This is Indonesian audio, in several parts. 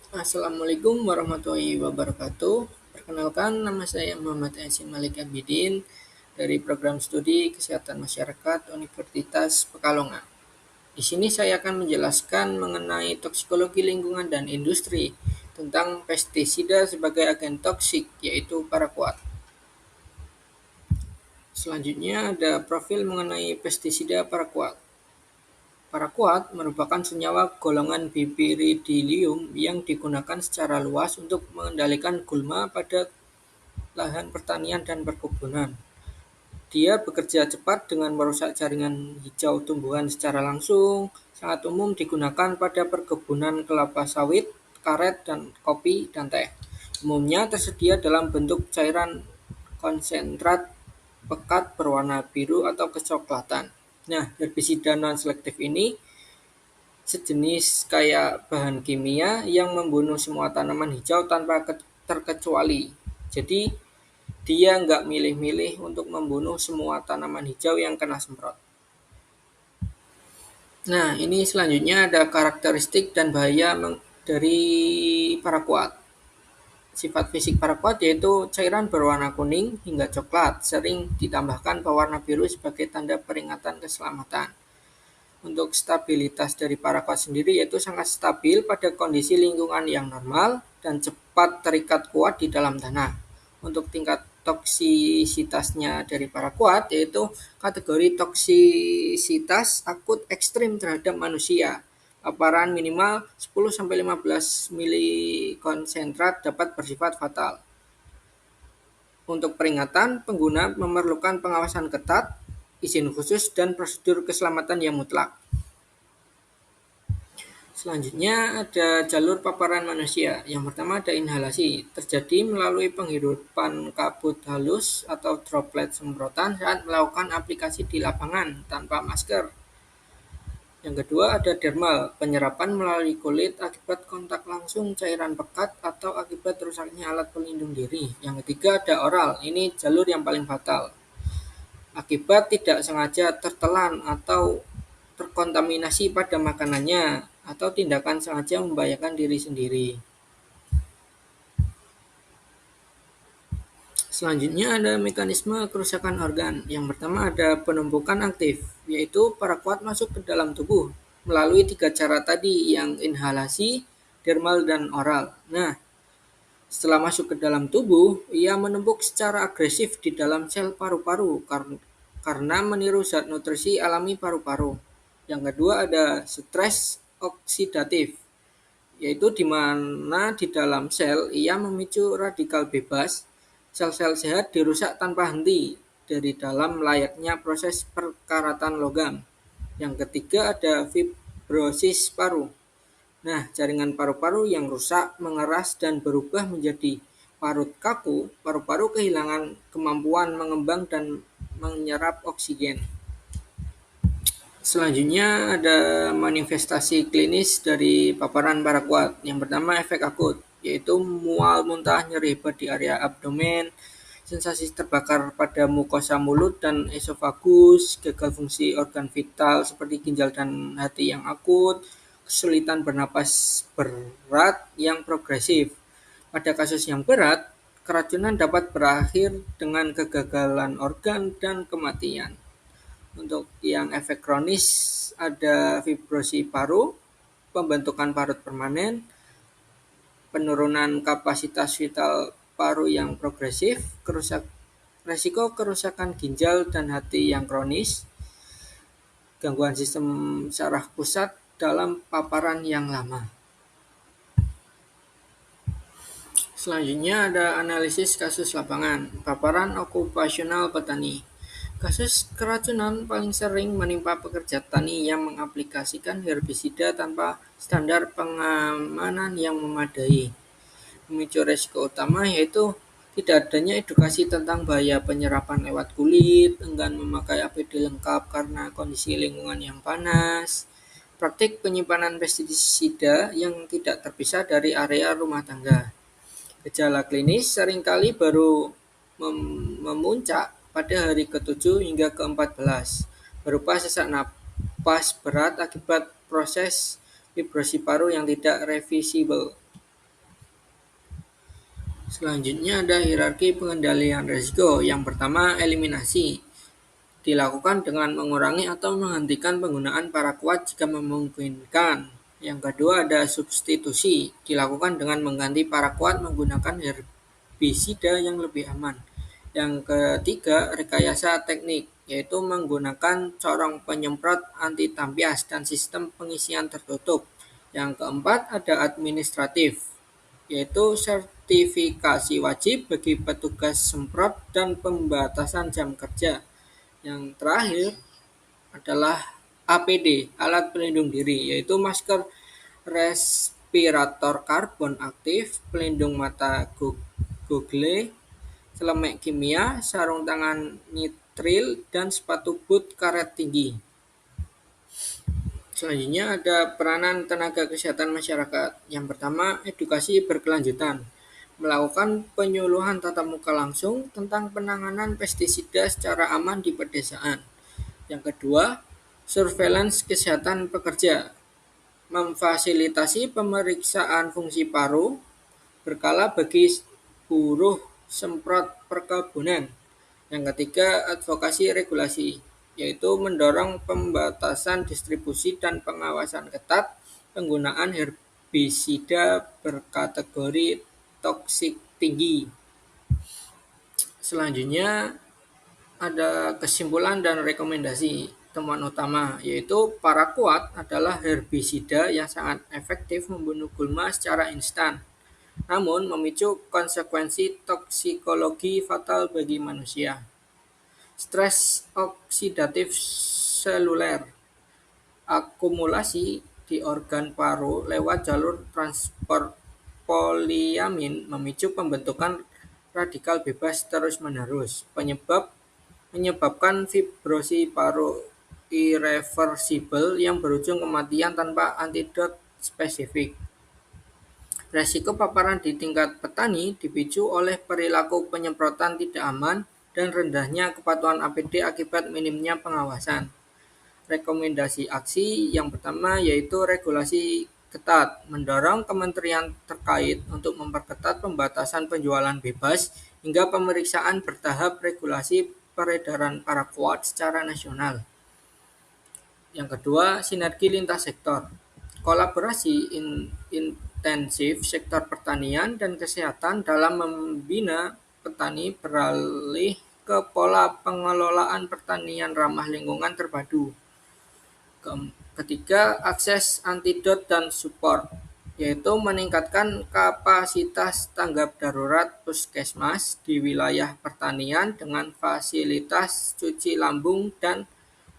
Assalamualaikum warahmatullahi wabarakatuh. Perkenalkan, nama saya Muhammad Yasin Malik Abidin dari Program Studi Kesehatan Masyarakat Universitas Pekalongan. Di sini saya akan menjelaskan mengenai toksikologi lingkungan dan industri tentang pestisida sebagai agen toksik, yaitu paraquat. Selanjutnya ada profil mengenai pestisida paraquat. Paraquat merupakan senyawa golongan piperidinium yang digunakan secara luas untuk mengendalikan gulma pada lahan pertanian dan perkebunan. Dia bekerja cepat dengan merusak jaringan hijau tumbuhan secara langsung, sangat umum digunakan pada perkebunan kelapa sawit, karet, dan kopi dan teh. Umumnya tersedia dalam bentuk cairan konsentrat pekat berwarna biru atau kecoklatan. Nah, herbisida non-selektif ini sejenis kayak bahan kimia yang membunuh semua tanaman hijau tanpa terkecuali. Jadi, dia nggak milih-milih untuk membunuh semua tanaman hijau yang kena semprot. Nah, ini selanjutnya ada karakteristik dan bahaya dari paraquat. Sifat fisik paraquat yaitu cairan berwarna kuning hingga coklat, sering ditambahkan pewarna biru sebagai tanda peringatan keselamatan. Untuk stabilitas dari paraquat sendiri yaitu sangat stabil pada kondisi lingkungan yang normal dan cepat terikat kuat di dalam tanah. Untuk tingkat toksisitasnya dari paraquat yaitu kategori toksisitas akut ekstrim terhadap manusia. Paparan minimal 10-15 mili konsentrat dapat bersifat fatal. Untuk peringatan, pengguna memerlukan pengawasan ketat, izin khusus, dan prosedur keselamatan yang mutlak. Selanjutnya ada jalur paparan manusia. Yang pertama ada inhalasi, terjadi melalui penghirupan kabut halus atau droplet semprotan saat melakukan aplikasi di lapangan tanpa masker. Yang kedua ada dermal, penyerapan melalui kulit akibat kontak langsung cairan pekat atau akibat rusaknya alat pelindung diri. Yang ketiga ada oral, ini jalur yang paling fatal. Akibat tidak sengaja tertelan atau terkontaminasi pada makanannya atau tindakan sengaja membahayakan diri sendiri. Selanjutnya ada mekanisme kerusakan organ. Yang pertama ada penumpukan aktif, yaitu paraquat masuk ke dalam tubuh melalui 3 cara tadi yang inhalasi, dermal, dan oral. Nah, setelah masuk ke dalam tubuh, ia menumpuk secara agresif di dalam sel paru-paru karena meniru zat nutrisi alami paru-paru. Yang kedua ada stres oksidatif, yaitu di mana di dalam sel ia memicu radikal bebas, sel-sel sehat dirusak tanpa henti dari dalam layaknya proses perkaratan logam. Yang ketiga ada fibrosis paru. Nah, jaringan paru-paru yang rusak, mengeras, dan berubah menjadi parut kaku, paru-paru kehilangan kemampuan mengembang dan menyerap oksigen. Selanjutnya ada manifestasi klinis dari paparan paraquat. Yang pertama efek akut, yaitu mual, muntah, nyeri hebat di area abdomen, sensasi terbakar pada mukosa mulut dan esofagus, gagal fungsi organ vital seperti ginjal dan hati yang akut, kesulitan bernapas berat yang progresif. Pada kasus yang berat, keracunan dapat berakhir dengan kegagalan organ dan kematian. Untuk yang efek kronis ada fibrosi paru, pembentukan parut permanen, penurunan kapasitas vital paru yang progresif, resiko kerusakan ginjal dan hati yang kronis, gangguan sistem saraf pusat dalam paparan yang lama. Selanjutnya ada analisis kasus lapangan, paparan okupasional petani. Kasus keracunan paling sering menimpa pekerja tani yang mengaplikasikan herbisida tanpa standar pengamanan yang memadai. Pemicu risiko utama yaitu tidak adanya edukasi tentang bahaya penyerapan lewat kulit, enggan memakai APD lengkap karena kondisi lingkungan yang panas, praktik penyimpanan pestisida yang tidak terpisah dari area rumah tangga. Gejala klinis seringkali baru memuncak pada hari ke-7 hingga ke-14, berupa sesak napas berat akibat proses fibrosi paru yang tidak reversibel. Selanjutnya ada hierarki pengendalian risiko. Yang pertama, eliminasi. Dilakukan dengan mengurangi atau menghentikan penggunaan paraquat jika memungkinkan. Yang kedua ada substitusi. Dilakukan dengan mengganti paraquat menggunakan herbisida yang lebih aman. Yang ketiga, rekayasa teknik, yaitu menggunakan corong penyemprot anti tampias dan sistem pengisian tertutup. Yang keempat ada administratif, yaitu sertifikasi wajib bagi petugas semprot dan pembatasan jam kerja. Yang terakhir adalah APD, alat pelindung diri, yaitu masker respirator karbon aktif, pelindung mata gogle, celemek kimia, sarung tangan nitril, dan sepatu boot karet tinggi. Selanjutnya ada peranan tenaga kesehatan masyarakat. Yang pertama, edukasi berkelanjutan. Melakukan penyuluhan tatap muka langsung tentang penanganan pestisida secara aman di pedesaan. Yang kedua, surveillance kesehatan pekerja. Memfasilitasi pemeriksaan fungsi paru berkala bagi buruh semprot perkebunan. Yang ketiga, advokasi regulasi, yaitu mendorong pembatasan distribusi dan pengawasan ketat penggunaan herbisida berkategori toksik tinggi. Selanjutnya ada kesimpulan dan rekomendasi. Temuan utama yaitu paraquat adalah herbisida yang sangat efektif membunuh gulma secara instan, namun memicu konsekuensi toksikologi fatal bagi manusia. Stres oksidatif seluler, akumulasi di organ paru lewat jalur transport poliamin memicu pembentukan radikal bebas terus-menerus, menyebabkan fibrosi paru irreversibel yang berujung kematian tanpa antidot spesifik. Resiko paparan di tingkat petani dipicu oleh perilaku penyemprotan tidak aman dan rendahnya kepatuhan APD akibat minimnya pengawasan. Rekomendasi aksi yang pertama yaitu regulasi ketat, mendorong kementerian terkait untuk memperketat pembatasan penjualan bebas hingga pemeriksaan bertahap regulasi peredaran paraquat secara nasional. Yang kedua, sinergi lintas sektor. Kolaborasi intensif sektor pertanian dan kesehatan dalam membina petani beralih ke pola pengelolaan pertanian ramah lingkungan terpadu. Ketiga, akses antidot dan support, yaitu meningkatkan kapasitas tanggap darurat puskesmas di wilayah pertanian dengan fasilitas cuci lambung dan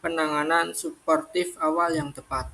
penanganan suportif awal yang tepat.